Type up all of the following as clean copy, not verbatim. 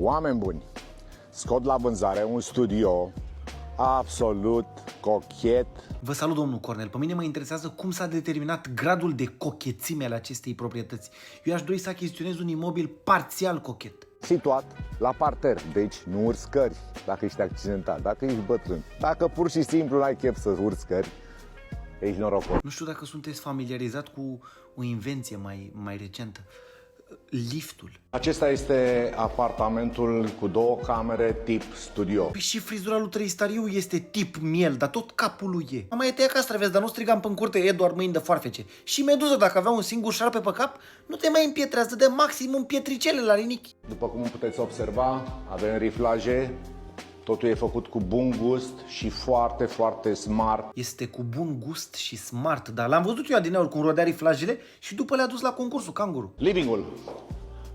Oameni buni, scot la vânzare un studio absolut cochet. Vă salut, domnul Cornel. Pe mine mă interesează cum s-a determinat gradul de cochețime al acestei proprietăți. Eu aș dori să achiziționez un imobil parțial cochet. Situat la parter, deci nu urci scări dacă ești accidentat, dacă ești bătrân. Dacă pur și simplu n-ai chef să urci scări, ești norocos. Nu știu dacă sunteți familiarizat cu o invenție mai recentă. Liftul. Acesta este apartamentul cu 2 camere tip studio. Păi și frizura lui Trăistariu este tip miel, dar tot capul lui e. Mama, e tăia castraveți, dar nu strigam pe-n curte, e doar mâini de foarfece. Și Meduză, dacă avea un singur șarpe pe cap, nu te mai împietrează, de maximum pietricele la rinichi. După cum puteți observa, avem riflaje, totul e făcut cu bun gust și foarte, foarte smart. Este cu bun gust și smart, dar l-am văzut eu adineauri cum rodea riflajele și după le-a dus la concursul Canguru. Livingul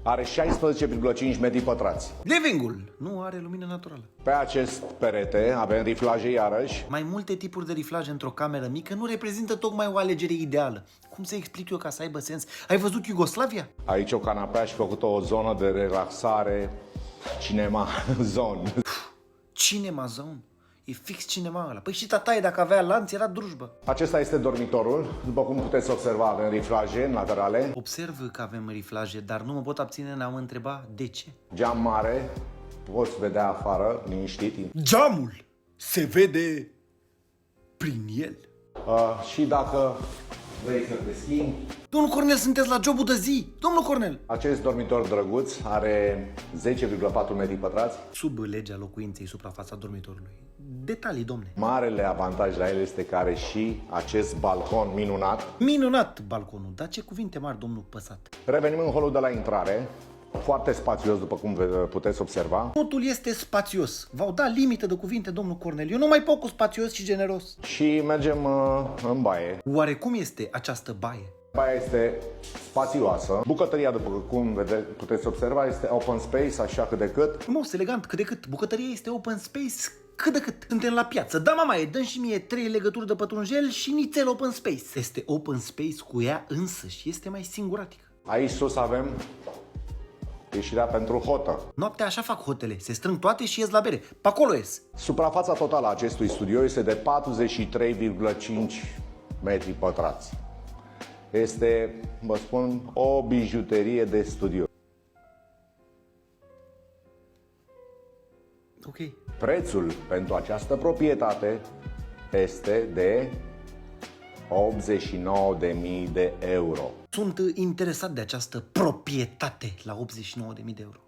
are 16,5 metri pătrați. Livingul nu are lumină naturală. Pe acest perete avem riflaje iarăși. Mai multe tipuri de riflaje într-o cameră mică nu reprezintă tocmai o alegere ideală. Cum să explic eu ca să aibă sens? Ai văzut Iugoslavia? Aici o canapea și făcută o zonă de relaxare, cinema zone. Cinema Zone. E fix cinema ăla. Păi și tataie, dacă avea lanț, era drujbă. Acesta este dormitorul. După cum puteți observa, avem riflaje în laterale. Observ că avem riflaje, dar nu mă pot abține în a mă întreba de ce. Geam mare, poți vedea afară, liniștit. Geamul se vede prin el. Și dacă vrei să te schimbi, Domnul Cornel, sunteți la jobul de zi. Domnul Cornel. acest dormitor drăguț are 10,4 metri pătrați. Sub legea locuinței, suprafața dormitorului. Detalii, domne. Marele avantaj la el este că are și acest balcon minunat. Minunat balconul, dar ce cuvinte mari, domnul Păsat. Revenim în holul de la intrare, foarte spațios după cum puteți observa. Totul este spațios. V-au dat limită de cuvinte, domnul Cornel. Eu nu mai pot cu spațios și generos. Și mergem în baie. Oare cum este această baie? Baia este spațioasă. Bucătăria, după cum puteți observa, este open space, așa cât de cât. Frumos, elegant, cât de cât. Bucătăria este open space, cât de cât. Suntem la piață. Da, mama, dă și mie 3 legături de pătrunjel și nițel open space. Este open space cu ea însăși. Este mai singuratică. Aici sus avem ieșirea pentru hotă. Noaptea așa fac hotele. Se strâng toate și ies la bere. Pe acolo ies. Suprafața totală a acestui studio este de 43,5 metri pătrați. Este, vă spun, o bijuterie de studio. Ok. Prețul pentru această proprietate este de 89.000 de euro. Sunt interesat de această proprietate la 89.000 de euro.